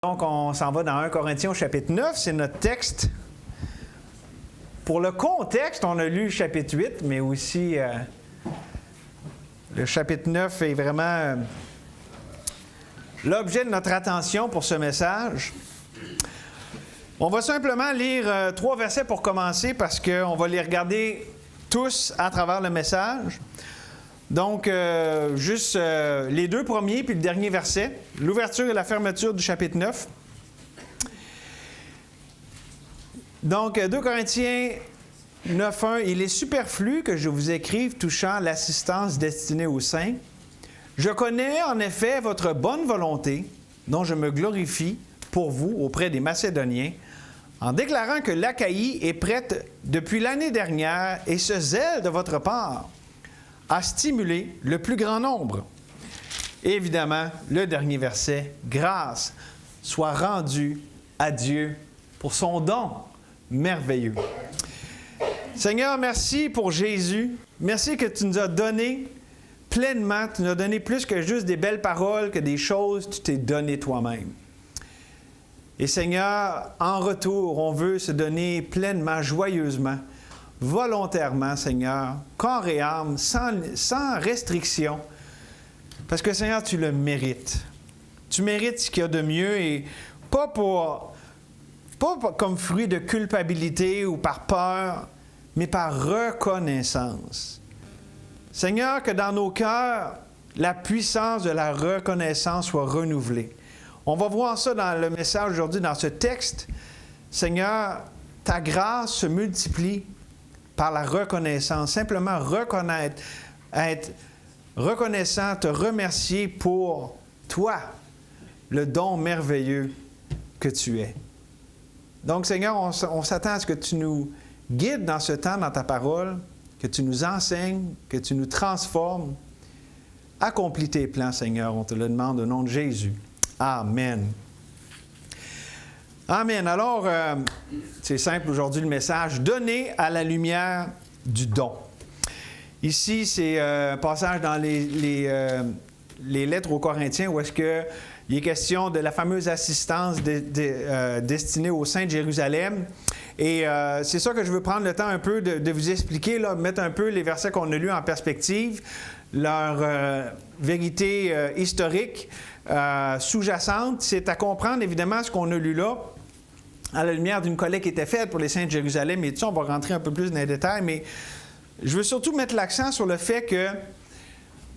Donc, on s'en va dans 1 Corinthiens au chapitre 9, c'est notre texte. Pour le contexte, on a lu le chapitre 8, mais aussi le chapitre 9 est vraiment l'objet de notre attention pour ce message. On va simplement lire 3 versets pour commencer parce qu'on va les regarder tous à travers le message. Donc, juste les 2 premiers puis le dernier verset, l'ouverture et la fermeture du chapitre 9. Donc, 2 Corinthiens 9.1, « Il est superflu que je vous écrive touchant l'assistance destinée aux saints. Je connais en effet votre bonne volonté, dont je me glorifie pour vous auprès des Macédoniens, en déclarant que l'Achaïe est prête depuis l'année dernière et ce zèle de votre part à stimuler le plus grand nombre. » Et évidemment, le dernier verset, « Grâce soit rendue à Dieu pour son don merveilleux. » Seigneur, merci pour Jésus. Merci que tu nous as donné pleinement, tu nous as donné plus que juste des belles paroles, que des choses, tu t'es donné toi-même. Et Seigneur, en retour, on veut se donner pleinement, joyeusement, volontairement, Seigneur, corps et âme, sans restriction. Parce que, Seigneur, tu le mérites. Tu mérites ce qu'il y a de mieux et pas comme fruit de culpabilité ou par peur, mais par reconnaissance. Seigneur, que dans nos cœurs, la puissance de la reconnaissance soit renouvelée. On va voir ça dans le message aujourd'hui, dans ce texte. Seigneur, ta grâce se multiplie par la reconnaissance, simplement reconnaître, être reconnaissant, te remercier pour toi, le don merveilleux que tu es. Donc, Seigneur, on s'attend à ce que tu nous guides dans ce temps, dans ta parole, que tu nous enseignes, que tu nous transformes. Accomplis tes plans, Seigneur, on te le demande au nom de Jésus. Amen. Amen. Alors, c'est simple aujourd'hui le message. Donner à la lumière du don. Ici, c'est un passage dans les lettres aux Corinthiens où est-ce qu'il est question de la fameuse assistance destinée aux saints de Jérusalem. Et c'est ça que je veux prendre le temps un peu de vous expliquer, là, mettre un peu les versets qu'on a lus en perspective, leur vérité historique sous-jacente. C'est à comprendre évidemment ce qu'on a lu là, à la lumière d'une collecte qui était faite pour les saints de Jérusalem et tout ça, on va rentrer un peu plus dans les détails, mais je veux surtout mettre l'accent sur le fait que,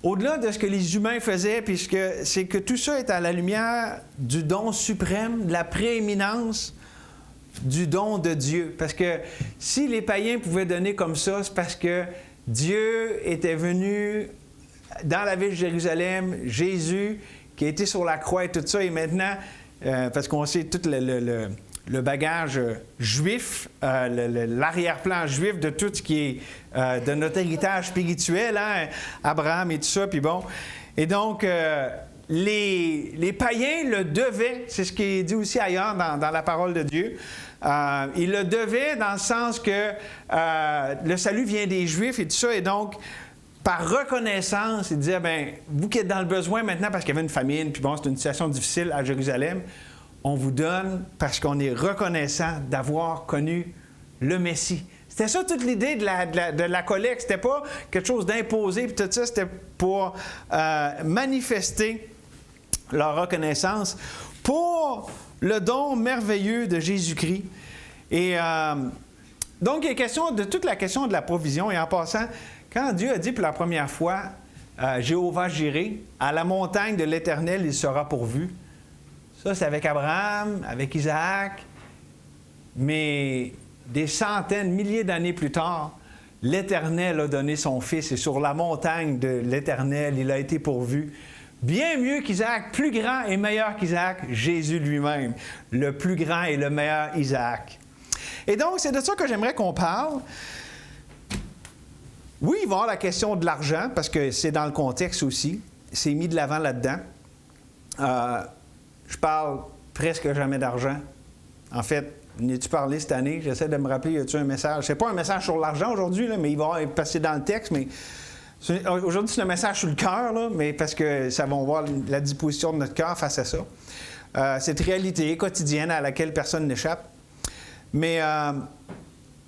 au-delà de ce que les humains faisaient, puisque c'est que tout ça est à la lumière du don suprême, de la prééminence du don de Dieu. Parce que si les païens pouvaient donner comme ça, c'est parce que Dieu était venu dans la ville de Jérusalem, Jésus, qui a été sur la croix et tout ça, et maintenant, parce qu'on sait tout le bagage juif, l'arrière-plan juif de tout ce qui est de notre héritage spirituel, hein, Abraham et tout ça, puis bon. Et donc, les païens le devaient, c'est ce qui est dit aussi ailleurs dans la parole de Dieu, ils le devaient dans le sens que le salut vient des Juifs et tout ça, et donc, par reconnaissance, ils disaient, bien, vous qui êtes dans le besoin maintenant parce qu'il y avait une famine, puis bon, c'est une situation difficile à Jérusalem, on vous donne parce qu'on est reconnaissant d'avoir connu le Messie. C'était ça toute l'idée de la collecte. C'était pas quelque chose d'imposé, puis tout ça, c'était pour manifester leur reconnaissance pour le don merveilleux de Jésus-Christ. Et donc, il est question de toute la question de la provision. Et en passant, quand Dieu a dit pour la première fois, Jéhovah Jireh, à la montagne de l'Éternel, il sera pourvu. Ça, c'est avec Abraham, avec Isaac, mais des centaines, milliers d'années plus tard, l'Éternel a donné son Fils et sur la montagne de l'Éternel, il a été pourvu. Bien mieux qu'Isaac, plus grand et meilleur qu'Isaac, Jésus lui-même, le plus grand et le meilleur Isaac. Et donc, c'est de ça que j'aimerais qu'on parle. Oui, il va y avoir la question de l'argent, parce que c'est dans le contexte aussi. C'est mis de l'avant là-dedans. Je parle presque jamais d'argent. En fait, n'ai-tu parlé cette année? J'essaie de me rappeler, y a-tu un message? C'est pas un message sur l'argent aujourd'hui, là, mais il va passer dans le texte, mais aujourd'hui, c'est un message sur le cœur, là, mais parce que ça va voir la disposition de notre cœur face à ça. cette réalité quotidienne à laquelle personne n'échappe. Mais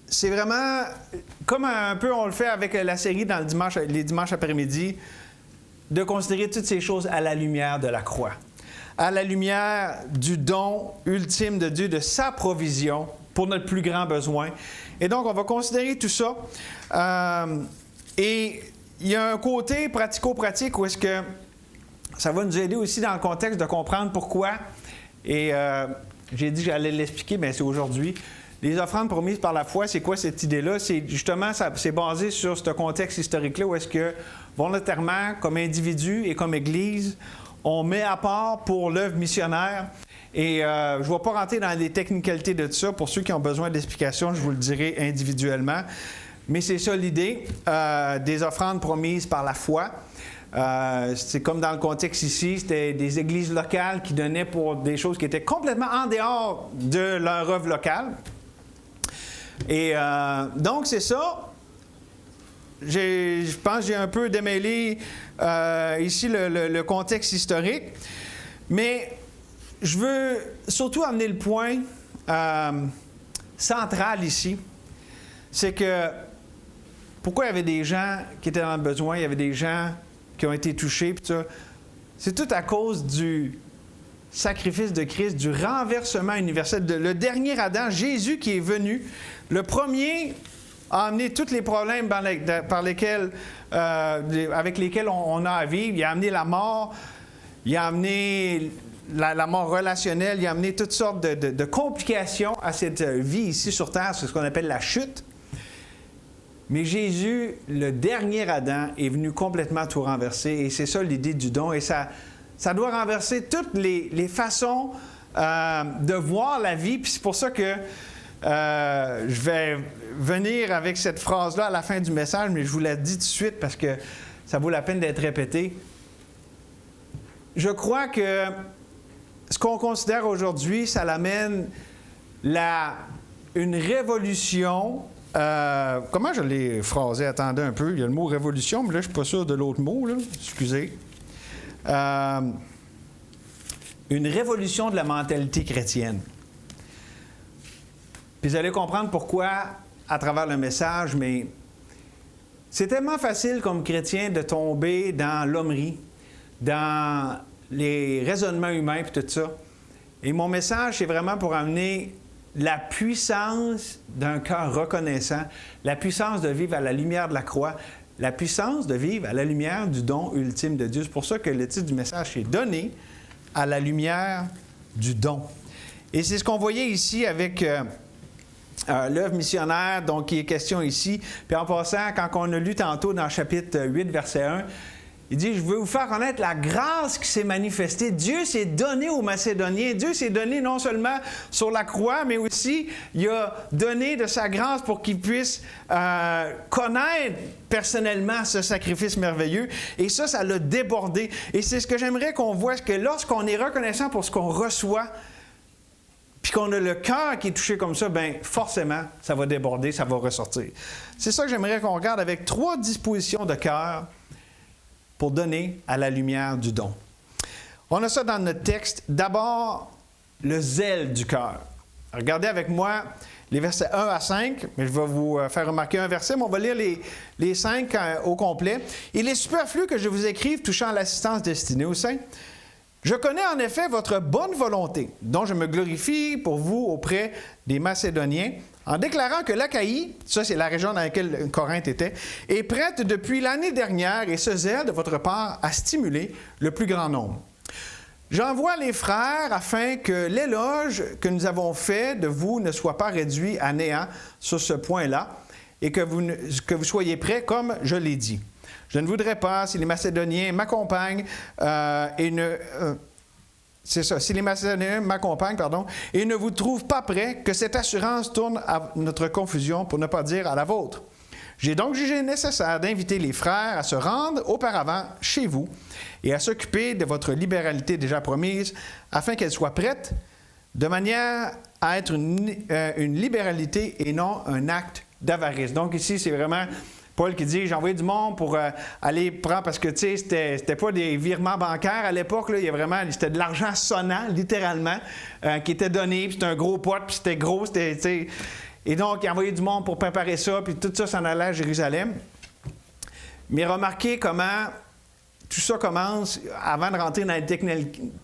c'est vraiment comme un peu on le fait avec la série dans les dimanches après-midi, de considérer toutes ces choses à la lumière de la croix, à la lumière du don ultime de Dieu, de sa provision pour notre plus grand besoin. Et donc, on va considérer tout ça. Et il y a un côté pratico-pratique où est-ce que ça va nous aider aussi dans le contexte de comprendre pourquoi. Et j'ai dit que j'allais l'expliquer, mais c'est aujourd'hui. Les offrandes promises par la foi, c'est quoi cette idée-là? C'est justement, c'est basé sur ce contexte historique-là où est-ce que, volontairement, comme individu et comme Église, on met à part pour l'œuvre missionnaire. Et je ne vais pas rentrer dans les technicalités de tout ça. Pour ceux qui ont besoin d'explications, je vous le dirai individuellement. Mais c'est ça l'idée des offrandes promises par la foi. C'est comme dans le contexte ici, c'était des églises locales qui donnaient pour des choses qui étaient complètement en dehors de leur œuvre locale. Et donc, c'est ça. Je pense que j'ai un peu démêlé ici le contexte historique. Mais je veux surtout amener le point central ici. C'est que pourquoi il y avait des gens qui étaient dans le besoin, il y avait des gens qui ont été touchés, puis ça. C'est tout à cause du sacrifice de Christ, du renversement universel, le dernier Adam, Jésus qui est venu. Le premier a amené tous les problèmes avec lesquels on a à vivre. Il a amené la mort, il a amené la mort relationnelle, il a amené toutes sortes de complications à cette vie ici sur Terre, c'est ce qu'on appelle la chute. Mais Jésus, le dernier Adam, est venu complètement tout renverser. Et c'est ça l'idée du don. Et ça doit renverser toutes les façons de voir la vie. Puis c'est pour ça que je vais venir avec cette phrase-là à la fin du message, mais je vous la dis tout de suite parce que ça vaut la peine d'être répété. Je crois que ce qu'on considère aujourd'hui, ça l'amène une révolution. Comment je l'ai phrasé? Attendez un peu. Il y a le mot révolution, mais là, je ne suis pas sûr de l'autre mot. Là. Excusez. Une révolution de la mentalité chrétienne. Puis vous allez comprendre pourquoi à travers le message, mais c'est tellement facile comme chrétien de tomber dans l'hommerie, dans les raisonnements humains et tout ça. Et mon message, c'est vraiment pour amener la puissance d'un cœur reconnaissant, la puissance de vivre à la lumière de la croix, la puissance de vivre à la lumière du don ultime de Dieu. C'est pour ça que le titre du message est « Donner à la lumière du don ». Et c'est ce qu'on voyait ici avec l'œuvre missionnaire, donc qui est question ici. Puis en passant, quand on a lu tantôt dans le chapitre 8, verset 1, il dit, je veux vous faire connaître la grâce qui s'est manifestée. Dieu s'est donné aux Macédoniens. Dieu s'est donné non seulement sur la croix, mais aussi il a donné de sa grâce pour qu'ils puissent connaître personnellement ce sacrifice merveilleux. Et ça l'a débordé. Et c'est ce que j'aimerais qu'on voit, que lorsqu'on est reconnaissant pour ce qu'on reçoit, puis qu'on a le cœur qui est touché comme ça, bien forcément, ça va déborder, ça va ressortir. C'est ça que j'aimerais qu'on regarde avec 3 dispositions de cœur pour donner à la lumière du don. On a ça dans notre texte. D'abord, le zèle du cœur. Regardez avec moi les versets 1 à 5, mais je vais vous faire remarquer un verset, mais on va lire les 5 au complet. « Il est superflu que je vous écrive touchant l'assistance destinée aux saints. Je connais en effet votre bonne volonté, dont je me glorifie pour vous auprès des Macédoniens, en déclarant que l'Achaïe, ça c'est la région dans laquelle Corinthe était, est prête depuis l'année dernière et ce zèle de votre part a stimulé le plus grand nombre. J'envoie les frères afin que l'éloge que nous avons fait de vous ne soit pas réduit à néant sur ce point-là et que vous soyez prêts comme je l'ai dit. Je ne voudrais pas, si les Macédoniens m'accompagnent si les Macédoniens m'accompagnent, et ne vous trouvent pas prêts, que cette assurance tourne à notre confusion, pour ne pas dire à la vôtre. J'ai donc jugé nécessaire d'inviter les frères à se rendre auparavant chez vous et à s'occuper de votre libéralité déjà promise, afin qu'elle soit prête, de manière à être une libéralité et non un acte d'avarice. Donc ici, c'est vraiment Paul qui dit, j'ai envoyé du monde pour aller prendre, parce que, tu sais, c'était pas des virements bancaires à l'époque, là, il y a vraiment, c'était de l'argent sonnant, littéralement, qui était donné, puis c'était un gros pot, puis c'était gros, c'était, tu sais. Et donc, il a envoyé du monde pour préparer ça, puis tout ça s'en allait à Jérusalem. Mais remarquez comment tout ça commence, avant de rentrer dans les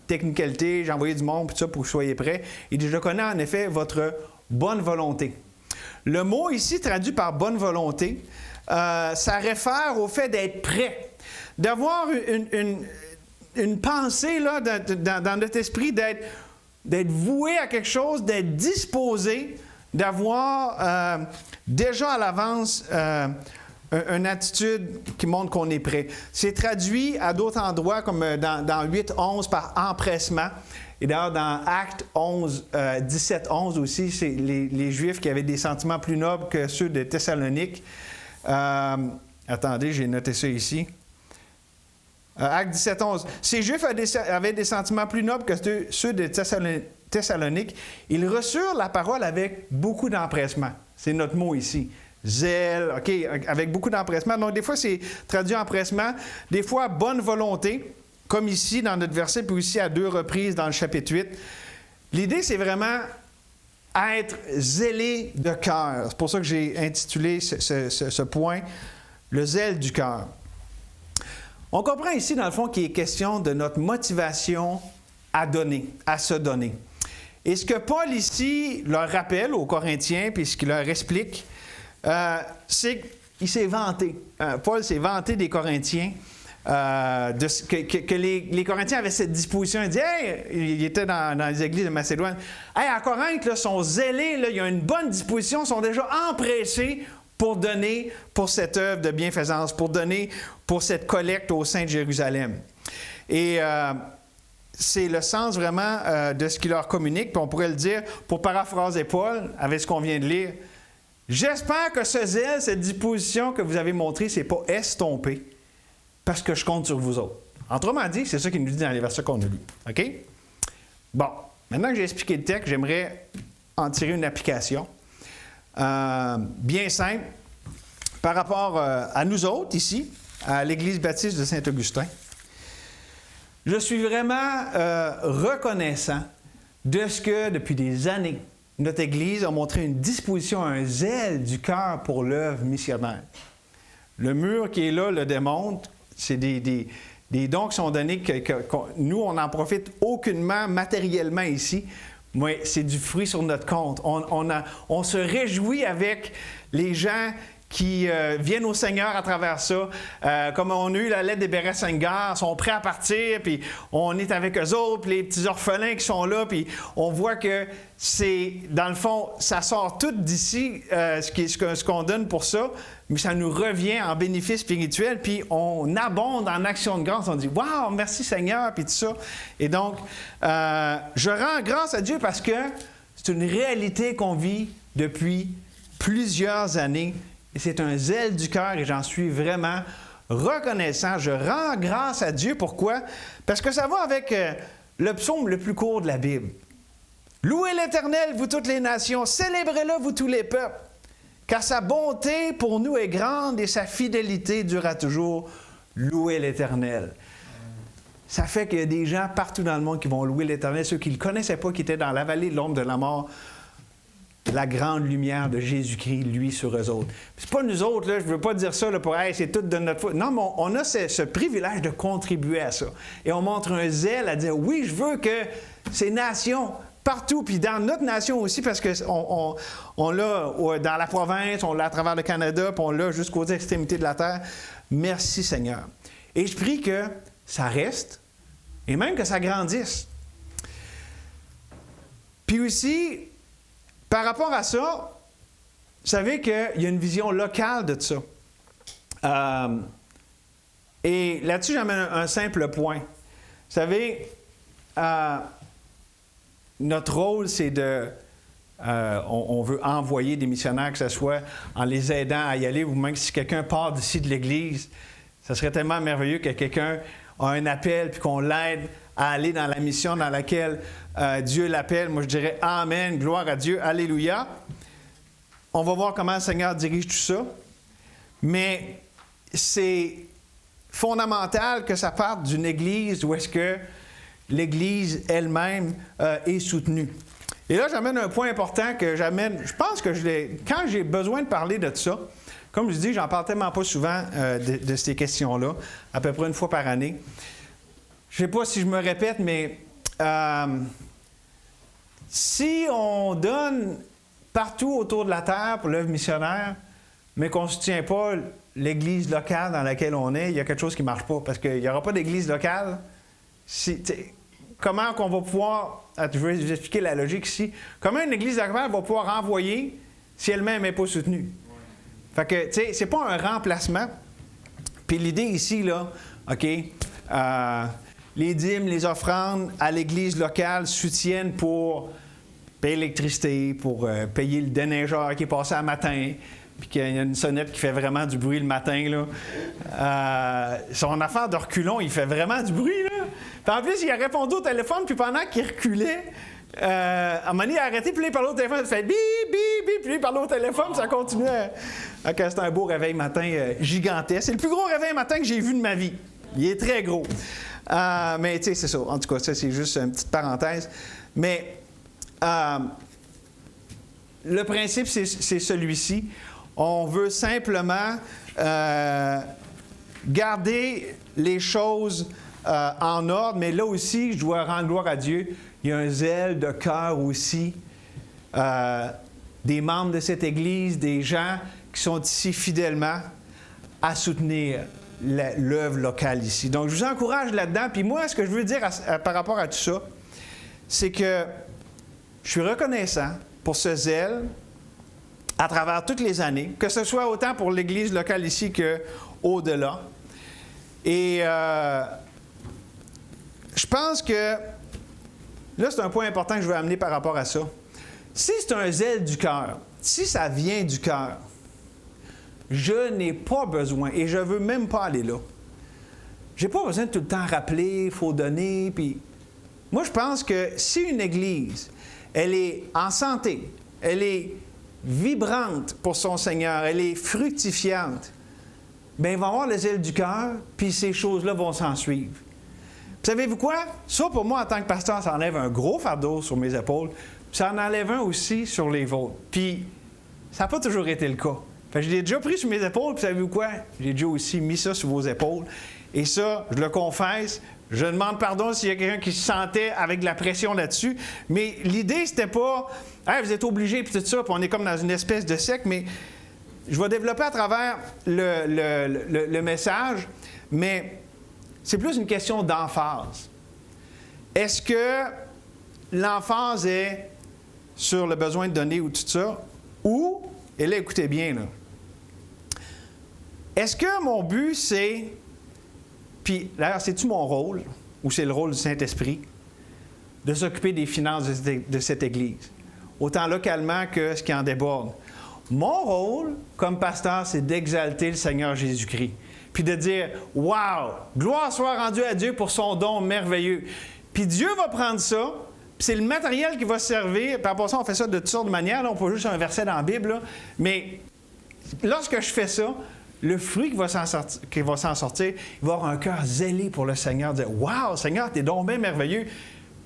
technicalités, j'ai envoyé du monde, puis tout ça, pour que vous soyez prêts. Il dit, je connais en effet votre bonne volonté. Le mot ici, traduit par bonne volonté, ça réfère au fait d'être prêt, d'avoir une pensée là, dans notre esprit, d'être voué à quelque chose, d'être disposé, d'avoir déjà à l'avance une attitude qui montre qu'on est prêt. C'est traduit à d'autres endroits, comme dans 8.11 par empressement. Et d'ailleurs, dans Actes 11, 17.11 aussi, c'est les Juifs qui avaient des sentiments plus nobles que ceux de Thessalonique. Attendez, j'ai noté ça ici. Actes 17.11. Ces Juifs avaient des sentiments plus nobles que ceux de Thessalonique. Ils reçurent la parole avec beaucoup d'empressement. C'est notre mot ici. Zèle, OK, avec beaucoup d'empressement. Donc, des fois, c'est traduit empressement. Des fois, bonne volonté, comme ici dans notre verset, puis aussi à 2 reprises dans le chapitre 8. L'idée, c'est vraiment être zélé de cœur. C'est pour ça que j'ai intitulé ce point, le zèle du cœur. On comprend ici, dans le fond, qu'il est question de notre motivation à donner, à se donner. Et ce que Paul ici leur rappelle aux Corinthiens, puis ce qu'il leur explique, c'est qu'il s'est vanté. Paul s'est vanté des Corinthiens, que les Corinthiens avaient cette disposition. Il dit, hey, il était dans les églises de Macédoine. Hey, à Corinthe, là, sont zélés, là, il y a une bonne disposition, sont déjà empressés pour donner pour cette œuvre de bienfaisance, pour donner pour cette collecte au sein de Jérusalem. Et c'est le sens vraiment de ce qu'il leur communique. Puis on pourrait le dire, pour paraphraser Paul, avec ce qu'on vient de lire, j'espère que ce zèle, cette disposition que vous avez montrée, ce n'est pas estompé, parce que je compte sur vous autres. Autrement dit, c'est ça qu'il nous dit dans les versets qu'on a lus. OK? Bon, maintenant que j'ai expliqué le texte, j'aimerais en tirer une application bien simple par rapport à nous autres ici, à l'Église baptiste de Saint-Augustin. Je suis vraiment reconnaissant de ce que, depuis des années, notre Église a montré une disposition, un zèle du cœur pour l'œuvre missionnaire. Le mur qui est là le démontre. C'est des dons qui sont donnés que nous, on n'en profite aucunement matériellement ici, mais c'est du fruit sur notre compte. On se réjouit avec les gens qui viennent au Seigneur à travers ça. Comme on a eu la lettre des Béret-Saint-Gare, ils sont prêts à partir, puis on est avec eux autres, puis les petits orphelins qui sont là, puis on voit que c'est, dans le fond, ça sort tout d'ici, ce qu'on donne pour ça, mais ça nous revient en bénéfice spirituel, puis on abonde en action de grâce. On dit « Wow, merci Seigneur », puis tout ça. Et donc, je rends grâce à Dieu parce que c'est une réalité qu'on vit depuis plusieurs années. Et c'est un zèle du cœur et j'en suis vraiment reconnaissant. Je rends grâce à Dieu. Pourquoi? Parce que ça va avec le psaume le plus court de la Bible. « Louez l'Éternel, vous toutes les nations, célébrez-le, vous tous les peuples, car sa bonté pour nous est grande et sa fidélité durera toujours. Louez l'Éternel. » Ça fait qu'il y a des gens partout dans le monde qui vont louer l'Éternel, ceux qui ne le connaissaient pas, qui étaient dans la vallée de l'ombre de la mort. La grande lumière de Jésus-Christ, lui, sur eux autres. C'est pas nous autres, là, je ne veux pas dire ça là, pour hey, c'est tout de notre faute. Non, mais on a ce privilège de contribuer à ça. Et on montre un zèle à dire oui, je veux que ces nations, partout, puis dans notre nation aussi, parce qu'on l'a dans la province, on l'a à travers le Canada, puis on l'a jusqu'aux extrémités de la terre. Merci Seigneur. Et je prie que ça reste, et même que ça grandisse. Puis aussi, par rapport à ça, vous savez qu'il y a une vision locale de ça. Et là-dessus, j'amène un simple point. Vous savez, notre rôle, c'est de... on veut envoyer des missionnaires, que ce soit en les aidant à y aller, ou même si quelqu'un part d'ici de l'Église, ça serait tellement merveilleux que quelqu'un a un appel, puis qu'on l'aide à aller dans la mission dans laquelle Dieu l'appelle. Moi, je dirais Amen, gloire à Dieu, Alléluia. On va voir comment le Seigneur dirige tout ça. Mais c'est fondamental que ça parte d'une Église où est-ce que l'Église elle-même est soutenue. Et là, j'amène un point important que j'amène, je pense que quand j'ai besoin de parler de ça, comme je dis, j'en parle tellement pas souvent de ces questions-là, à peu près une fois par année. Je ne sais pas si je me répète, mais si on donne partout autour de la terre pour l'œuvre missionnaire, mais qu'on ne soutient pas l'Église locale dans laquelle on est, il y a quelque chose qui ne marche pas, parce qu'il n'y aura pas d'Église locale. Comment qu'on va pouvoir, je vais vous expliquer la logique ici, comment une Église locale va pouvoir envoyer si elle-même n'est pas soutenue? Fait que, tu sais, c'est pas un remplacement. Puis l'idée ici, là, OK, les dîmes, les offrandes à l'Église locale soutiennent pour payer l'électricité, pour payer le déneigeur qui est passé à matin, puis qu'il y a une sonnette qui fait vraiment du bruit le matin, là. Son affaire de reculon, il fait vraiment du bruit, là. Puis en plus, il a répondu au téléphone, puis pendant qu'il reculait, à un moment donné, il a arrêté, puis là, il parlait au téléphone, il fait bip, bip, bip, puis là, il parlait au téléphone, puis ça continuait. C'était un beau réveil matin gigantesque. C'est le plus gros réveil matin que j'ai vu de ma vie. Il est très gros. Mais tu sais, c'est ça. En tout cas, ça, c'est juste une petite parenthèse. Mais le principe, c'est celui-ci. On veut simplement garder les choses en ordre, mais là aussi, je dois rendre gloire à Dieu. Il y a un zèle de cœur aussi des membres de cette Église, des gens qui sont ici fidèlement à soutenir l'œuvre locale ici. Donc, je vous encourage là-dedans. Puis moi, ce que je veux dire par rapport à tout ça, c'est que je suis reconnaissant pour ce zèle à travers toutes les années, que ce soit autant pour l'Église locale ici qu'au-delà. Et je pense que, là, c'est un point important que je veux amener par rapport à ça. Si c'est un zèle du cœur, si ça vient du cœur, je n'ai pas besoin, et je ne veux même pas aller là. Je n'ai pas besoin de tout le temps rappeler, il faut donner. Puis moi, je pense que si une Église, elle est en santé, elle est vibrante pour son Seigneur, elle est fructifiante, bien, il va avoir le zèle du cœur, puis ces choses-là vont s'en suivre. Puis savez-vous quoi? Ça, pour moi, en tant que pasteur, ça enlève un gros fardeau sur mes épaules, puis ça en enlève un aussi sur les vôtres. Puis ça n'a pas toujours été le cas. Fait que je l'ai déjà pris sur mes épaules, puis savez-vous quoi? J'ai déjà aussi mis ça sur vos épaules. Et ça, je le confesse, je demande pardon s'il y a quelqu'un qui se sentait avec de la pression là-dessus. Mais l'idée, c'était pas « Hey, vous êtes obligés », puis tout ça, puis on est comme dans une espèce de secte, mais je vais développer à travers le message, mais c'est plus une question d'emphase. Est-ce que l'emphase est sur le besoin de donner ou tout ça, ou, et là, écoutez bien, là, est-ce que mon but, c'est, puis d'ailleurs, c'est-tu mon rôle, ou c'est le rôle du Saint-Esprit, de s'occuper des finances de cette Église, autant localement que ce qui en déborde? Mon rôle, comme pasteur, c'est d'exalter le Seigneur Jésus-Christ, puis de dire « Wow! Gloire soit rendue à Dieu pour son don merveilleux! » Puis Dieu va prendre ça, puis c'est le matériel qui va servir, puis après ça, on fait ça de toutes sortes de manières, là, on peut juste un verset dans la Bible, là, mais lorsque je fais ça, le fruit qui va s'en sortir, il va avoir un cœur zélé pour le Seigneur, dire « Wow, Seigneur, t'es donc bien merveilleux!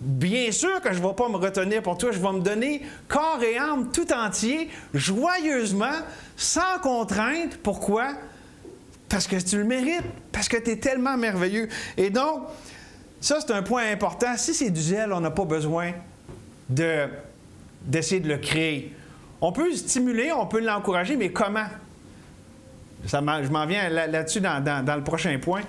Bien sûr que je ne vais pas me retenir pour toi, je vais me donner corps et âme tout entier, joyeusement, sans contrainte. Pourquoi? Parce que tu le mérites, parce que tu es tellement merveilleux. » Et donc, ça, c'est un point important. Si c'est du zèle, on n'a pas besoin d'essayer de le créer. On peut le stimuler, on peut l'encourager, mais comment? Je m'en viens là-dessus dans le prochain point.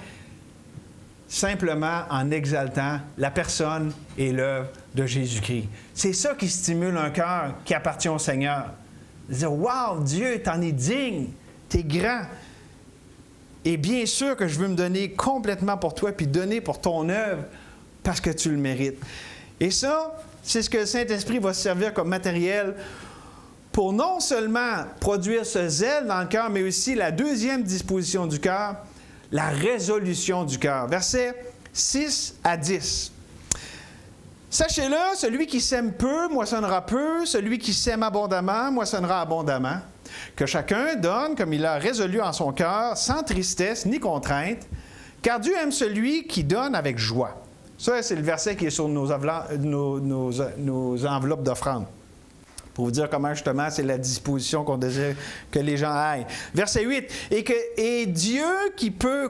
Simplement en exaltant la personne et l'œuvre de Jésus-Christ. C'est ça qui stimule un cœur qui appartient au Seigneur. Dire « Wow, Dieu, t'en es digne, t'es grand. Et bien sûr que je veux me donner complètement pour toi, puis donner pour ton œuvre, parce que tu le mérites. » Et ça, c'est ce que le Saint-Esprit va servir comme matériel pour non seulement produire ce zèle dans le cœur, mais aussi la deuxième disposition du cœur, la résolution du cœur. Versets 6 à 10. « Sachez-le, celui qui sème peu moissonnera peu, celui qui sème abondamment moissonnera abondamment. Que chacun donne comme il a résolu en son cœur, sans tristesse ni contrainte, car Dieu aime celui qui donne avec joie. Ça, c'est le verset qui est sur nos enveloppes d'offrande. Pour vous dire comment, justement, c'est la disposition qu'on désire que les gens aillent. Verset 8. Et Dieu qui peut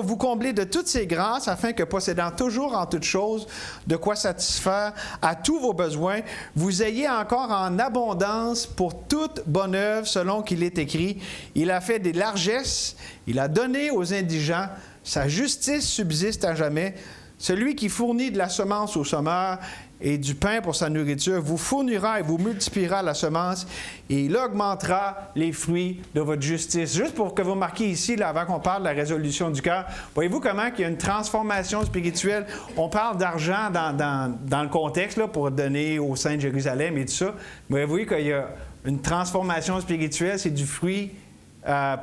vous combler de toutes ses grâces, afin que, possédant toujours en toutes choses de quoi satisfaire à tous vos besoins, vous ayez encore en abondance pour toute bonne œuvre, selon qu'il est écrit. Il a fait des largesses, il a donné aux indigents, sa justice subsiste à jamais. Celui qui fournit de la semence au semeur et du pain pour sa nourriture vous fournira et vous multipliera la semence et il augmentera les fruits de votre justice. Juste pour que vous marquiez ici, là, avant qu'on parle de la résolution du cœur, voyez-vous comment il y a une transformation spirituelle? On parle d'argent dans le contexte là, pour donner au Saint de Jérusalem et tout ça. Mais vous voyez qu'il y a une transformation spirituelle, c'est du fruit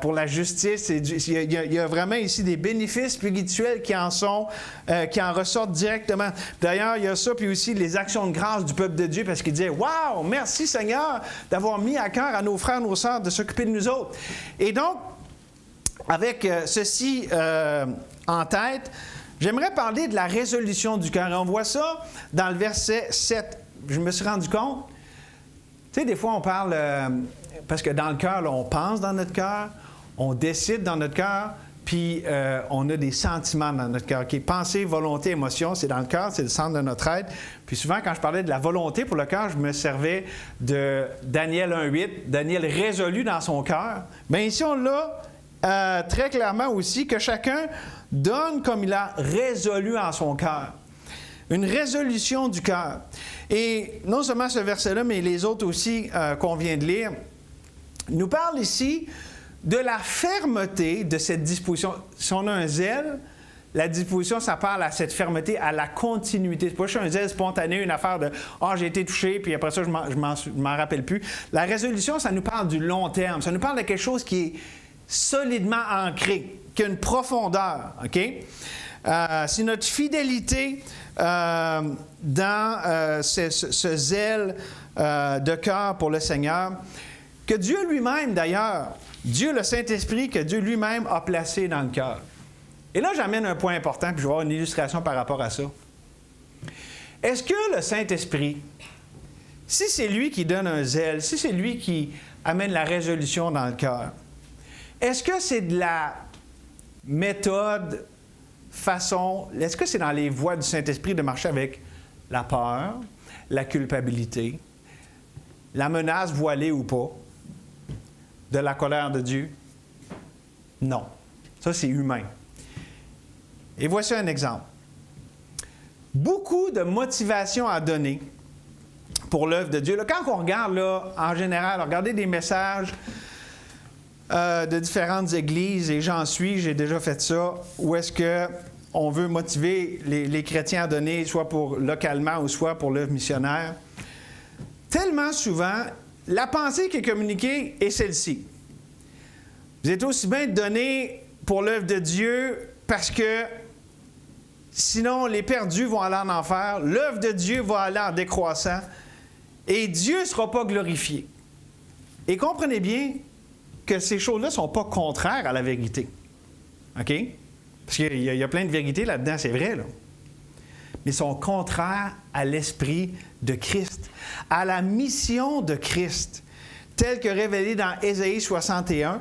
pour la justice. Il y a vraiment ici des bénéfices spirituels qui en ressortent directement. D'ailleurs, il y a ça, puis aussi les actions de grâce du peuple de Dieu, parce qu'il disait « Wow! Merci Seigneur d'avoir mis à cœur à nos frères, nos sœurs de s'occuper de nous autres. » Et donc, avec ceci en tête, j'aimerais parler de la résolution du cœur. Et on voit ça dans le verset 7. Je me suis rendu compte, tu sais, des fois on parle... parce que dans le cœur, là, on pense dans notre cœur, on décide dans notre cœur, puis on a des sentiments dans notre cœur. Okay? Pensée, volonté, émotion, c'est dans le cœur, c'est le centre de notre être. Puis souvent, quand je parlais de la volonté pour le cœur, je me servais de Daniel 1,8, Daniel résolu dans son cœur. Bien ici, on l'a très clairement aussi, que chacun donne comme il a résolu en son cœur. Une résolution du cœur. Et non seulement ce verset-là, mais les autres aussi qu'on vient de lire, nous parle ici de la fermeté de cette disposition. Si on a un zèle, la disposition, ça parle à cette fermeté, à la continuité. C'est pas juste un zèle spontané, une affaire de « Ah, j'ai été touché, puis après ça, je m'en rappelle plus ». La résolution, ça nous parle du long terme. Ça nous parle de quelque chose qui est solidement ancré, qui a une profondeur. OK? C'est notre fidélité dans ce zèle de cœur pour le Seigneur, que Dieu lui-même, d'ailleurs, Dieu le Saint-Esprit, que Dieu lui-même a placé dans le cœur. Et là, j'amène un point important, puis je vais avoir une illustration par rapport à ça. Est-ce que le Saint-Esprit, si c'est lui qui donne un zèle, si c'est lui qui amène la résolution dans le cœur, est-ce que c'est de la méthode, façon, est-ce que c'est dans les voies du Saint-Esprit de marcher avec la peur, la culpabilité, la menace voilée ou pas, de la colère de Dieu? Non. Ça, c'est humain. Et voici un exemple. Beaucoup de motivation à donner pour l'œuvre de Dieu. Là, quand on regarde, là, en général, regardez des messages de différentes églises, et j'en suis, j'ai déjà fait ça, où est-ce qu'on veut motiver les chrétiens à donner, soit pour localement ou soit pour l'œuvre missionnaire. Tellement souvent, la pensée qui est communiquée est celle-ci. Vous êtes aussi bien de donner pour l'œuvre de Dieu parce que sinon les perdus vont aller en enfer, l'œuvre de Dieu va aller en décroissant et Dieu ne sera pas glorifié. Et comprenez bien que ces choses-là ne sont pas contraires à la vérité. OK? Parce qu'il y a plein de vérités là-dedans, c'est vrai, là. Mais sont contraires à l'esprit de Christ, à la mission de Christ, telle que révélée dans Ésaïe 61,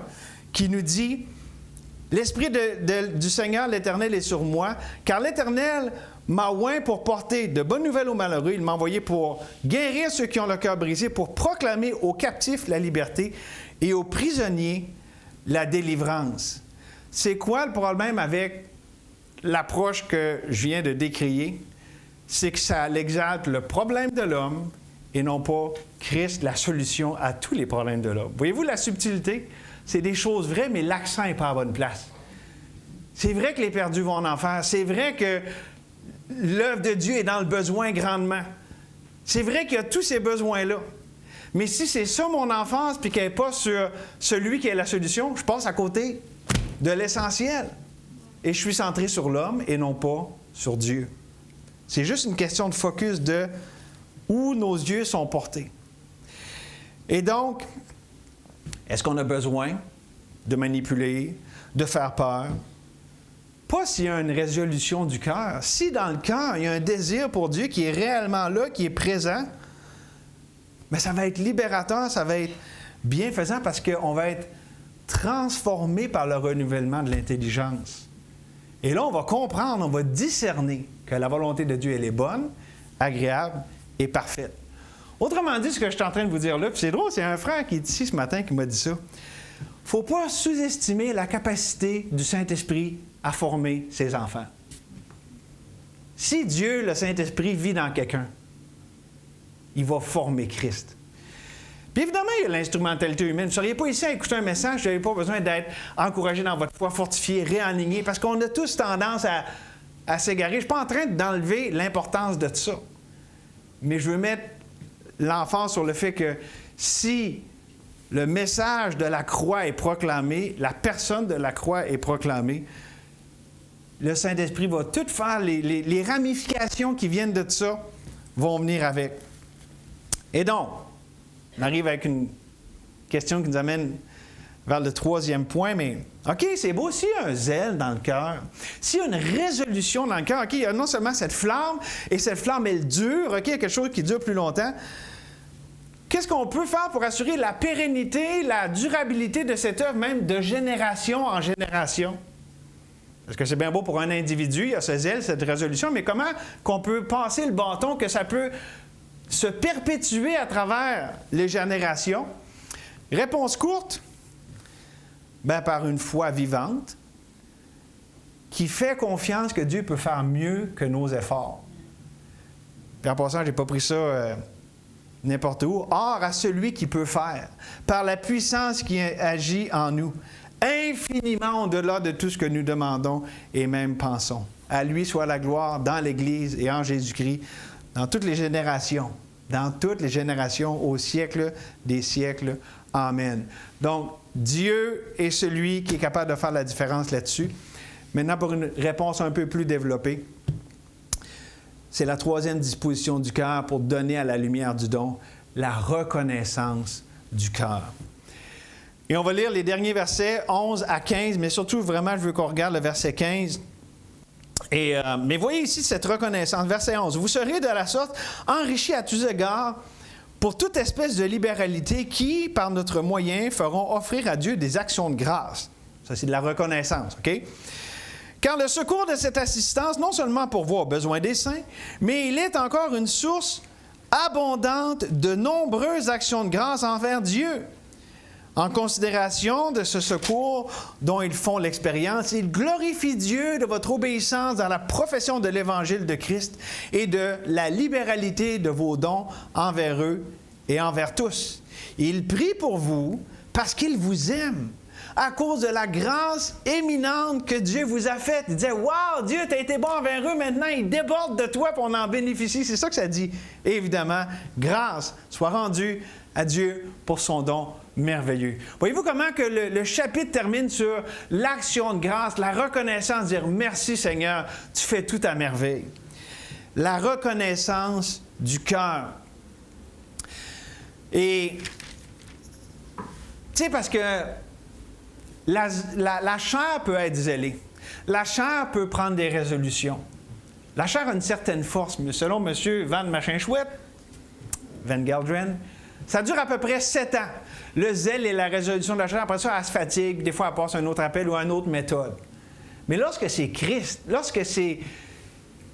qui nous dit « L'Esprit du Seigneur l'Éternel est sur moi, car l'Éternel m'a oint pour porter de bonnes nouvelles aux malheureux. Il m'a envoyé pour guérir ceux qui ont le cœur brisé, pour proclamer aux captifs la liberté et aux prisonniers la délivrance. » C'est quoi le problème avec l'approche que je viens de décrire? C'est que ça exalte le problème de l'homme et non pas Christ, la solution à tous les problèmes de l'homme. Voyez-vous la subtilité? C'est des choses vraies, mais l'accent n'est pas à bonne place. C'est vrai que les perdus vont en enfer. C'est vrai que l'œuvre de Dieu est dans le besoin grandement. C'est vrai qu'il y a tous ces besoins-là. Mais si c'est ça mon enfance, puis qu'elle n'est pas sur celui qui est la solution, je passe à côté de l'essentiel. Et je suis centré sur l'homme et non pas sur Dieu. C'est juste une question de focus de où nos yeux sont portés. Et donc, est-ce qu'on a besoin de manipuler, de faire peur? Pas s'il y a une résolution du cœur. Si dans le cœur, il y a un désir pour Dieu qui est réellement là, qui est présent, bien, ça va être libérateur, ça va être bienfaisant parce qu'on va être transformé par le renouvellement de l'intelligence. Et là, on va comprendre, on va discerner que la volonté de Dieu, elle est bonne, agréable et parfaite. Autrement dit, ce que je suis en train de vous dire là, puis c'est drôle, c'est un frère qui est ici ce matin qui m'a dit ça. Il ne faut pas sous-estimer la capacité du Saint-Esprit à former ses enfants. Si Dieu, le Saint-Esprit, vit dans quelqu'un, il va former Christ. Puis évidemment, il y a l'instrumentalité humaine. Vous ne seriez pas ici à écouter un message, vous n'avez pas besoin d'être encouragé dans votre foi, fortifié, réaligné, parce qu'on a tous tendance à s'égarer. Je ne suis pas en train d'enlever l'importance de ça. Mais je veux mettre l'emphase sur le fait que si le message de la croix est proclamé, la personne de la croix est proclamée, le Saint-Esprit va tout faire, les ramifications qui viennent de ça vont venir avec. Et donc, on arrive avec une question qui nous amène vers le troisième point, mais OK, c'est beau, s'il y a un zèle dans le cœur, s'il y a une résolution dans le cœur, OK, il y a non seulement cette flamme, et cette flamme, elle dure, OK, il y a quelque chose qui dure plus longtemps. Qu'est-ce qu'on peut faire pour assurer la pérennité, la durabilité de cette œuvre, même de génération en génération? Parce que c'est bien beau pour un individu, il y a ce zèle, cette résolution, mais comment qu'on peut passer le bâton, que ça peut se perpétuer à travers les générations? Réponse courte, bien, par une foi vivante qui fait confiance que Dieu peut faire mieux que nos efforts. Puis en passant, je n'ai pas pris ça n'importe où. Or, à celui qui peut faire, par la puissance qui agit en nous, infiniment au-delà de tout ce que nous demandons et même pensons. À lui soit la gloire dans l'Église et en Jésus-Christ, dans toutes les générations, au siècle des siècles. Amen. Donc, Dieu est celui qui est capable de faire la différence là-dessus. Maintenant, pour une réponse un peu plus développée, c'est la troisième disposition du cœur pour donner à la lumière du don, la reconnaissance du cœur. Et on va lire les derniers versets 11 à 15, mais surtout, vraiment, je veux qu'on regarde le verset 15. Mais voyez ici cette reconnaissance. Verset 11. « Vous serez de la sorte enrichis à tous égards pour toute espèce de libéralité qui, par notre moyen, feront offrir à Dieu des actions de grâce. » Ça, c'est de la reconnaissance, OK? « Car le secours de cette assistance, non seulement pourvoit aux besoins des saints, mais il est encore une source abondante de nombreuses actions de grâce envers Dieu. En considération de ce secours dont ils font l'expérience, ils glorifient Dieu de votre obéissance dans la profession de l'Évangile de Christ et de la libéralité de vos dons envers eux et envers tous. Ils prient pour vous parce qu'ils vous aiment, à cause de la grâce éminente que Dieu vous a faite. Il disait, « Wow, Dieu, tu as été bon envers eux, maintenant ils débordent de toi, puis on en bénéficie. » C'est ça que ça dit. Et évidemment, grâce soit rendue à Dieu pour son don merveilleux. Voyez-vous comment que le chapitre termine sur l'action de grâce, la reconnaissance, dire « Merci Seigneur, tu fais tout à merveille. » La reconnaissance du cœur. Et, tu sais, parce que la chair peut être zélée. La chair peut prendre des résolutions. La chair a une certaine force, mais selon M. Van Machin-Chouette, Van Gelderen, ça dure à peu près 7 ans. Le zèle et la résolution de la chair, après ça, elle se fatigue, des fois elle passe un autre appel ou une autre méthode. Mais lorsque c'est Christ, lorsque c'est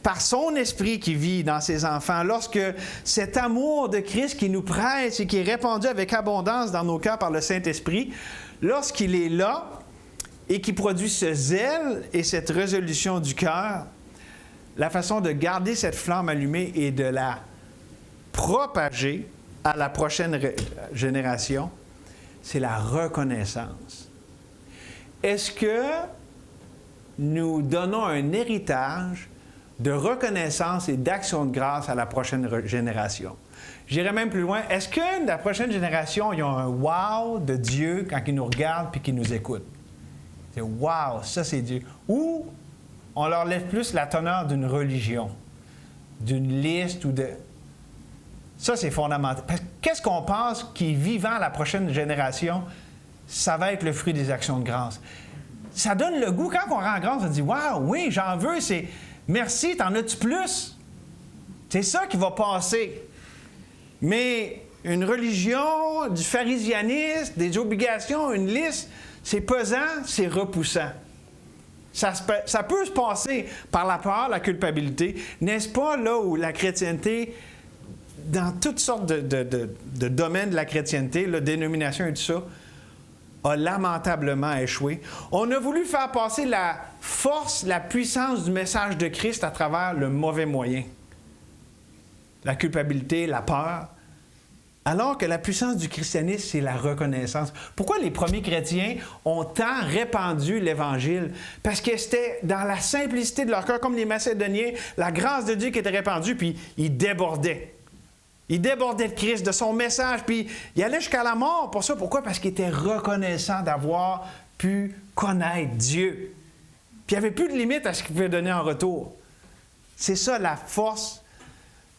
par son esprit qui vit dans ses enfants, lorsque cet amour de Christ qui nous presse et qui est répandu avec abondance dans nos cœurs par le Saint-Esprit, lorsqu'il est là et qui produit ce zèle et cette résolution du cœur, la façon de garder cette flamme allumée et de la propager à la prochaine génération, c'est la reconnaissance. Est-ce que nous donnons un héritage de reconnaissance et d'action de grâce à la prochaine génération? J'irais même plus loin. Est-ce que la prochaine génération, ils ont un « wow » de Dieu quand ils nous regardent et qu'ils nous écoutent? C'est « wow, ça c'est Dieu ». Ou on leur lève plus la teneur d'une religion. d'une liste ou de... Ça, c'est fondamental. Parce que qu'est-ce qu'on pense qui est vivant à la prochaine génération? Ça va être le fruit des actions de grâce. Ça donne le goût. Quand on rend grâce, on dit « Waouh, oui, j'en veux, c'est... Merci, t'en as-tu plus? » C'est ça qui va passer. Mais une religion, du pharisianisme, des obligations, une liste, c'est pesant, c'est repoussant. Ça peut se passer par la peur, la culpabilité. N'est-ce pas là où la chrétienté, dans toutes sortes de domaines de la chrétienté, la dénomination et tout ça, a lamentablement échoué. On a voulu faire passer la force, la puissance du message de Christ à travers le mauvais moyen. La culpabilité, la peur. Alors que la puissance du christianisme, c'est la reconnaissance. Pourquoi les premiers chrétiens ont tant répandu l'Évangile? Parce que c'était dans la simplicité de leur cœur, comme les Macédoniens, la grâce de Dieu qui était répandue, puis ils débordaient. Ils débordaient de Christ, de son message, puis ils allaient jusqu'à la mort pour ça. Pourquoi? Parce qu'ils étaient reconnaissants d'avoir pu connaître Dieu. Puis il n'y avait plus de limite à ce qu'ils pouvaient donner en retour. C'est ça la force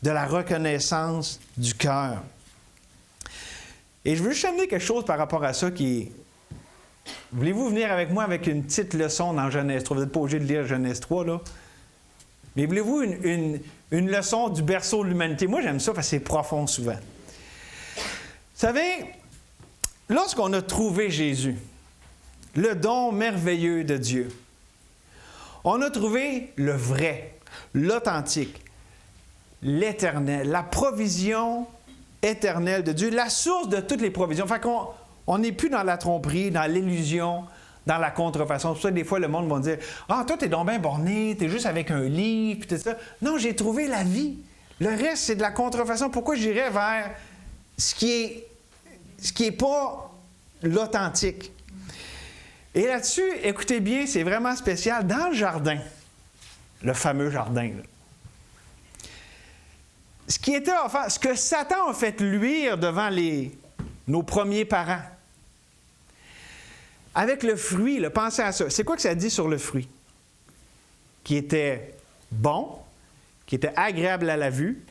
de la reconnaissance du cœur. Et je veux juste amener quelque chose par rapport à ça qui est... Voulez-vous venir avec moi avec une petite leçon dans Genèse 3? Vous n'êtes pas obligé de lire Genèse 3, là. Mais voulez-vous une leçon du berceau de l'humanité? Moi, j'aime ça parce que c'est profond souvent. Vous savez, lorsqu'on a trouvé Jésus, le don merveilleux de Dieu, on a trouvé le vrai, l'authentique, l'éternel, la provision éternelle de Dieu, la source de toutes les provisions. Fait qu'on n'est plus dans la tromperie, dans l'illusion, dans la contrefaçon. C'est pour ça que des fois, le monde va dire « Ah, toi, t'es donc bien borné, t'es juste avec un livre, puis tout ça. » Non, j'ai trouvé la vie. Le reste, c'est de la contrefaçon. Pourquoi j'irais vers ce qui est pas l'authentique? Et là-dessus, écoutez bien, c'est vraiment spécial. Dans le jardin, le fameux jardin, là, ce qui était offert, ce que Satan a fait luire devant nos premiers parents, avec le fruit, là, pensez à ça. C'est quoi que ça dit sur le fruit? Qui était bon, qui était agréable à la vue,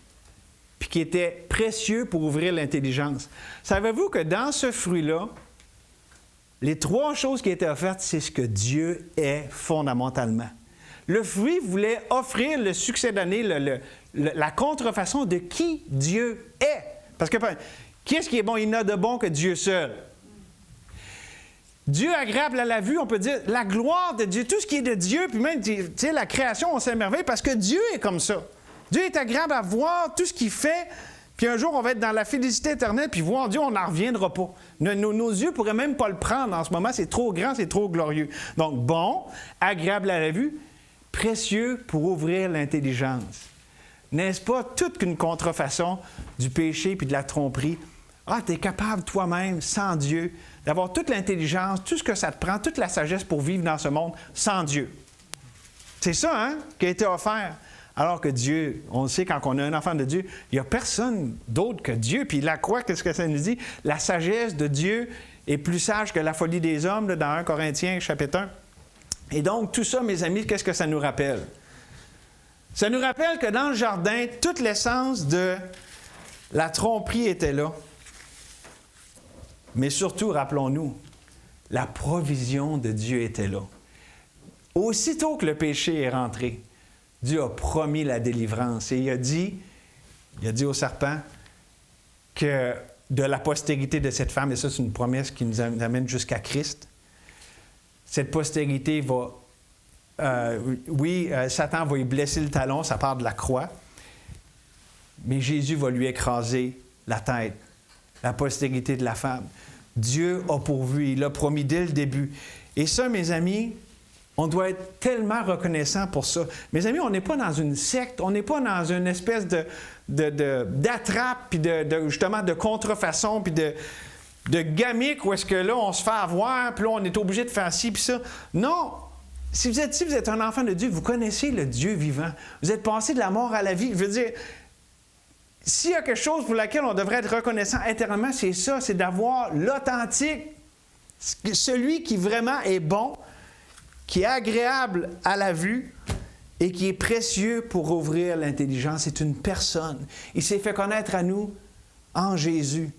puis qui était précieux pour ouvrir l'intelligence. Savez-vous que dans ce fruit-là, les trois choses qui étaient offertes, c'est ce que Dieu est fondamentalement. Le fruit voulait offrir le succès d'année, la contrefaçon de qui Dieu est. Parce que qui est-ce qui est bon? Il n'a de bon que Dieu seul. Dieu agréable à la vue, on peut dire la gloire de Dieu, tout ce qui est de Dieu, puis même, tu sais, la création, on s'émerveille parce que Dieu est comme ça. Dieu est agréable à voir tout ce qu'il fait, puis un jour, on va être dans la félicité éternelle, puis voir Dieu, on n'en reviendra pas. Nos yeux ne pourraient même pas le prendre en ce moment, c'est trop grand, c'est trop glorieux. Donc, bon, agréable à la vue, précieux pour ouvrir l'intelligence. N'est-ce pas toute qu'une contrefaçon du péché puis de la tromperie? Ah, tu es capable toi-même, sans Dieu, d'avoir toute l'intelligence, tout ce que ça te prend, toute la sagesse pour vivre dans ce monde sans Dieu. C'est ça, hein, qui a été offert. Alors que Dieu, on le sait, quand on est un enfant de Dieu, il n'y a personne d'autre que Dieu. Puis la croix, qu'est-ce que ça nous dit? La sagesse de Dieu est plus sage que la folie des hommes, là, dans 1 Corinthiens, chapitre 1. Et donc, tout ça, mes amis, qu'est-ce que ça nous rappelle? Ça nous rappelle que dans le jardin, toute l'essence de la tromperie était là. Mais surtout, rappelons-nous, la provision de Dieu était là. Aussitôt que le péché est rentré, Dieu a promis la délivrance. Et il a dit au serpent que de la postérité de cette femme, et ça c'est une promesse qui nous amène jusqu'à Christ, cette postérité va... Satan va y blesser le talon, ça part de la croix, mais Jésus va lui écraser la tête, la postérité de la femme. Dieu a pourvu, il a promis dès le début. Et ça, mes amis, on doit être tellement reconnaissant pour ça. Mes amis, on n'est pas dans une secte, on n'est pas dans une espèce d'attrape, puis justement de contrefaçon, puis de gamique où est-ce que là, on se fait avoir, puis là, on est obligé de faire ci, puis ça. Non! Si vous êtes un enfant de Dieu, vous connaissez le Dieu vivant. Vous êtes passé de la mort à la vie. Je veux dire, s'il y a quelque chose pour laquelle on devrait être reconnaissant éternellement, c'est ça, c'est d'avoir l'authentique, celui qui vraiment est bon, qui est agréable à la vue et qui est précieux pour ouvrir l'intelligence. C'est une personne. Il s'est fait connaître à nous en Jésus.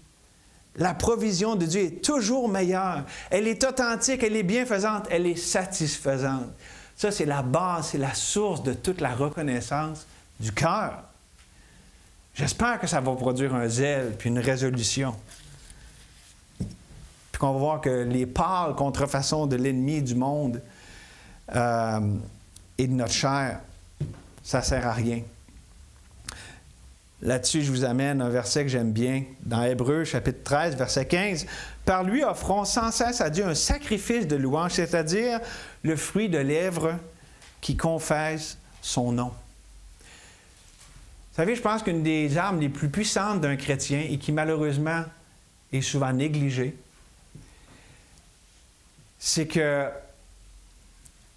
La provision de Dieu est toujours meilleure. Elle est authentique, elle est bienfaisante, elle est satisfaisante. Ça, c'est la base, c'est la source de toute la reconnaissance du cœur. J'espère que ça va produire un zèle puis une résolution. Puis qu'on va voir que les pâles contrefaçons de l'ennemi du monde et de notre chair, ça ne sert à rien. Là-dessus, je vous amène un verset que j'aime bien, dans Hébreux, chapitre 13, verset 15. « Par lui offrons sans cesse à Dieu un sacrifice de louange, c'est-à-dire le fruit de lèvres qui confesse son nom. » Vous savez, je pense qu'une des armes les plus puissantes d'un chrétien et qui malheureusement est souvent négligée, c'est que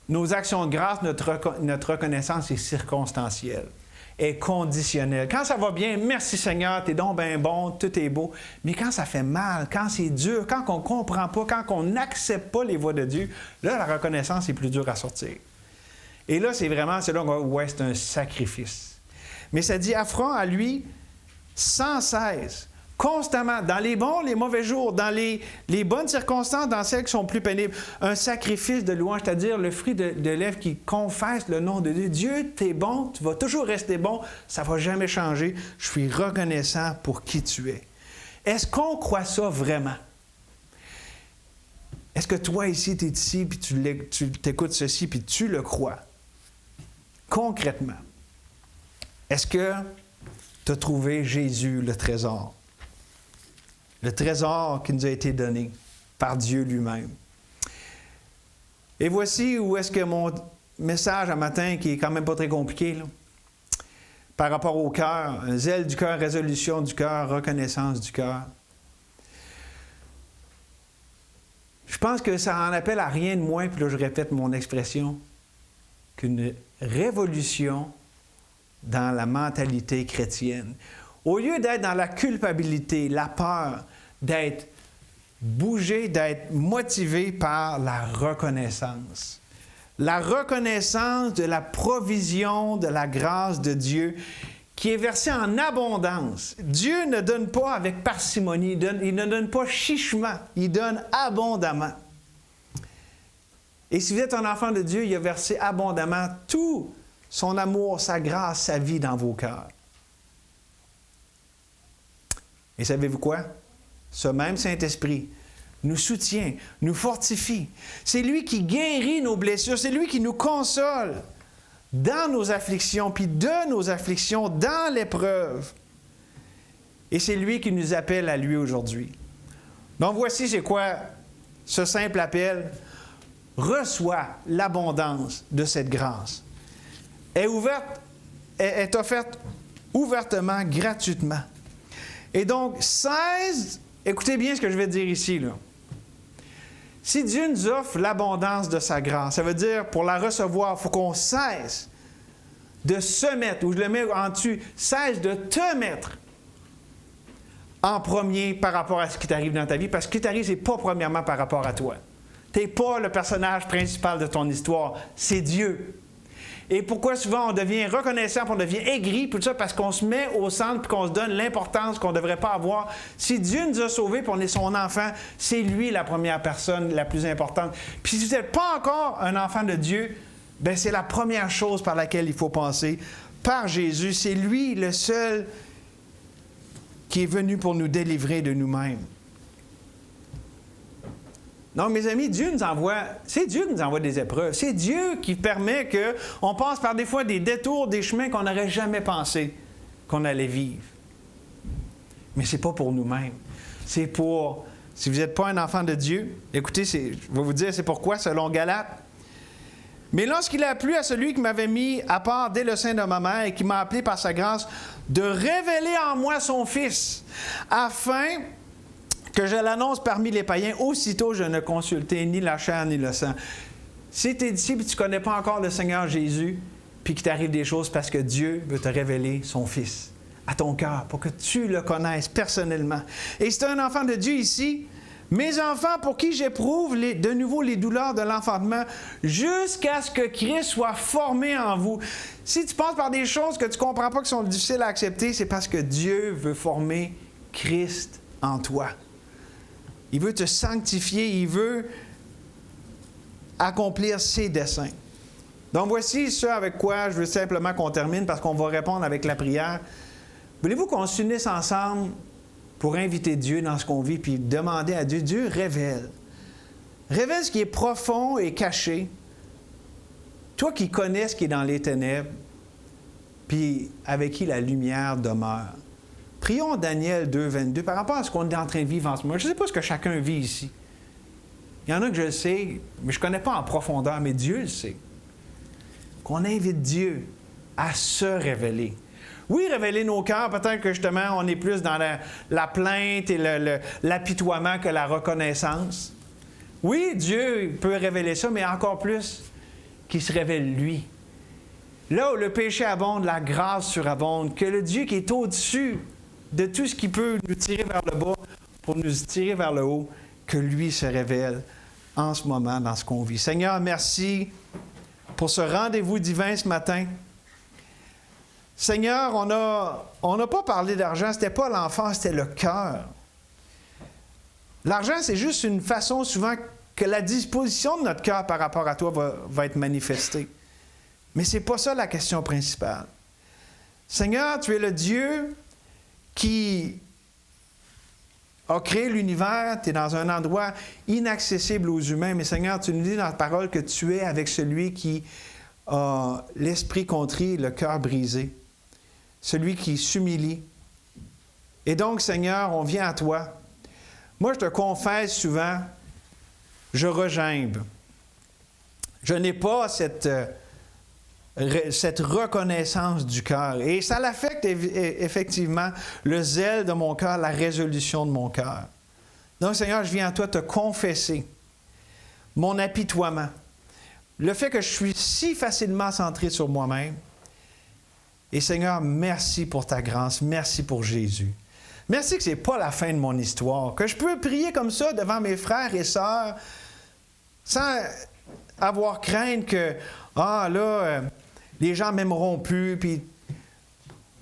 nos actions de grâce, notre reconnaissance est circonstancielle, est conditionnelle. Quand ça va bien, merci Seigneur, t'es donc bien bon, tout est beau. Mais quand ça fait mal, quand c'est dur, quand on ne comprend pas, quand on n'accepte pas les voies de Dieu, là, la reconnaissance est plus dure à sortir. Et là, c'est là qu'on va, ouais, c'est un sacrifice. Mais ça dit, offrons à lui sans cesse, constamment, dans les bons, les mauvais jours, dans les bonnes circonstances, dans celles qui sont plus pénibles, un sacrifice de louange, c'est-à-dire le fruit de lèvres qui confesse le nom de Dieu. Dieu, t'es bon, tu vas toujours rester bon, ça ne va jamais changer. Je suis reconnaissant pour qui tu es. Est-ce qu'on croit ça vraiment? Est-ce que toi ici, tu es ici, puis tu t'écoutes ceci, puis tu le crois? Concrètement, est-ce que tu as trouvé Jésus, le trésor? Le trésor qui nous a été donné par Dieu lui-même. Et voici où est-ce que mon message à matin, qui est quand même pas très compliqué, là, par rapport au cœur, un zèle du cœur, résolution du cœur, reconnaissance du cœur. Je pense que ça en appelle à rien de moins, puis là je répète mon expression, qu'une révolution dans la mentalité chrétienne. Au lieu d'être dans la culpabilité, la peur, d'être bougé, d'être motivé par la reconnaissance. La reconnaissance de la provision de la grâce de Dieu qui est versée en abondance. Dieu ne donne pas avec parcimonie, il ne donne pas chichement, il donne abondamment. Et si vous êtes un enfant de Dieu, il a versé abondamment tout son amour, sa grâce, sa vie dans vos cœurs. Et savez-vous quoi? Ce même Saint-Esprit nous soutient, nous fortifie. C'est lui qui guérit nos blessures, c'est lui qui nous console dans nos afflictions, puis de nos afflictions, dans l'épreuve. Et c'est lui qui nous appelle à lui aujourd'hui. Donc voici c'est quoi ce simple appel. Reçois l'abondance de cette grâce. Est offerte ouvertement, gratuitement. Et donc, écoutez bien ce que je vais dire ici, là. Si Dieu nous offre l'abondance de sa grâce, ça veut dire, pour la recevoir, il faut qu'on cesse de se mettre, ou je le mets en dessus, cesse de te mettre en premier par rapport à ce qui t'arrive dans ta vie, parce que ce qui t'arrive, ce n'est pas premièrement par rapport à toi. Tu n'es pas le personnage principal de ton histoire, c'est Dieu. Et pourquoi souvent on devient reconnaissant, on devient aigri, tout ça, parce qu'on se met au centre et qu'on se donne l'importance qu'on ne devrait pas avoir. Si Dieu nous a sauvés et on est son enfant, c'est lui la première personne la plus importante. Puis si vous n'êtes pas encore un enfant de Dieu, bien c'est la première chose par laquelle il faut penser. Par Jésus, c'est lui le seul qui est venu pour nous délivrer de nous-mêmes. Non, mes amis, c'est Dieu qui nous envoie des épreuves. C'est Dieu qui permet qu'on passe par des fois des détours, des chemins qu'on n'aurait jamais pensé qu'on allait vivre. Mais ce n'est pas pour nous-mêmes. C'est pour, si vous n'êtes pas un enfant de Dieu, écoutez, je vais vous dire c'est pourquoi, selon Galates. Mais lorsqu'il a plu à celui qui m'avait mis à part dès le sein de ma mère et qui m'a appelé par sa grâce, de révéler en moi son Fils, afin que je l'annonce parmi les païens, aussitôt je ne consultai ni la chair ni le sang. Si tu es ici et tu ne connais pas encore le Seigneur Jésus, puis qu'il t'arrive des choses parce que Dieu veut te révéler son Fils à ton cœur, pour que tu le connaisses personnellement. Et si tu es un enfant de Dieu ici, Mes enfants, pour qui j'éprouve de nouveau les douleurs de l'enfantement, jusqu'à ce que Christ soit formé en vous. Si tu passes par des choses que tu ne comprends pas qui sont difficiles à accepter, c'est parce que Dieu veut former Christ en toi. Il veut te sanctifier, il veut accomplir ses desseins. Donc voici ce avec quoi je veux simplement qu'on termine parce qu'on va répondre avec la prière. Voulez-vous qu'on s'unisse ensemble pour inviter Dieu dans ce qu'on vit, puis demander à Dieu, Dieu révèle. Révèle ce qui est profond et caché. Toi qui connais ce qui est dans les ténèbres, puis avec qui la lumière demeure. Prions Daniel 2, 22 par rapport à ce qu'on est en train de vivre en ce moment. Je ne sais pas ce que chacun vit ici. Il y en a que je le sais, mais je ne connais pas en profondeur, mais Dieu le sait. Qu'on invite Dieu à se révéler. Oui, révéler nos cœurs, peut-être que justement, on est plus dans la plainte et l'apitoiement que la reconnaissance. Oui, Dieu peut révéler ça, mais encore plus qu'il se révèle lui. Là où le péché abonde, la grâce surabonde, que le Dieu qui est au-dessus de tout ce qui peut nous tirer vers le bas pour nous tirer vers le haut, que lui se révèle en ce moment dans ce qu'on vit. Seigneur, merci pour ce rendez-vous divin ce matin. Seigneur, on n'a pas parlé d'argent, ce n'était pas l'enfant, c'était le cœur. L'argent, c'est juste une façon souvent que la disposition de notre cœur par rapport à toi va être manifestée. Mais ce n'est pas ça la question principale. Seigneur, tu es le Dieu qui a créé l'univers, tu es dans un endroit inaccessible aux humains, mais Seigneur, tu nous dis dans la parole que tu es avec celui qui a l'esprit contrit, le cœur brisé. Celui qui s'humilie. Et donc, Seigneur, on vient à toi. Moi, je te confesse souvent, je regimbe. Je n'ai pas cette reconnaissance du cœur. Et ça l'affecte effectivement le zèle de mon cœur, la résolution de mon cœur. Donc, Seigneur, je viens à toi te confesser mon apitoiement. Le fait que je suis si facilement centré sur moi-même. Et Seigneur, merci pour ta grâce, merci pour Jésus. Merci que ce n'est pas la fin de mon histoire, que je peux prier comme ça devant mes frères et sœurs sans avoir crainte que, les gens ne m'aimeront plus. Puis...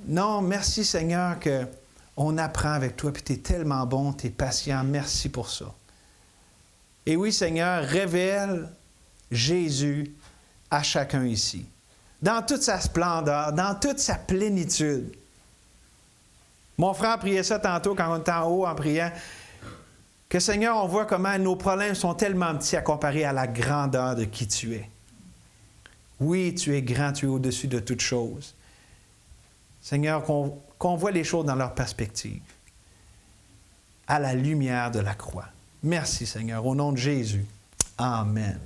Non, merci Seigneur qu'on apprend avec toi, puis tu es tellement bon, tu es patient, merci pour ça. Et oui Seigneur, révèle Jésus à chacun ici. Dans toute sa splendeur, dans toute sa plénitude. Mon frère priait ça tantôt quand on était en haut en priant, que Seigneur, on voit comment nos problèmes sont tellement petits à comparer à la grandeur de qui tu es. Oui, tu es grand, tu es au-dessus de toutes choses. Seigneur, qu'on voit les choses dans leur perspective, à la lumière de la croix. Merci Seigneur, au nom de Jésus. Amen.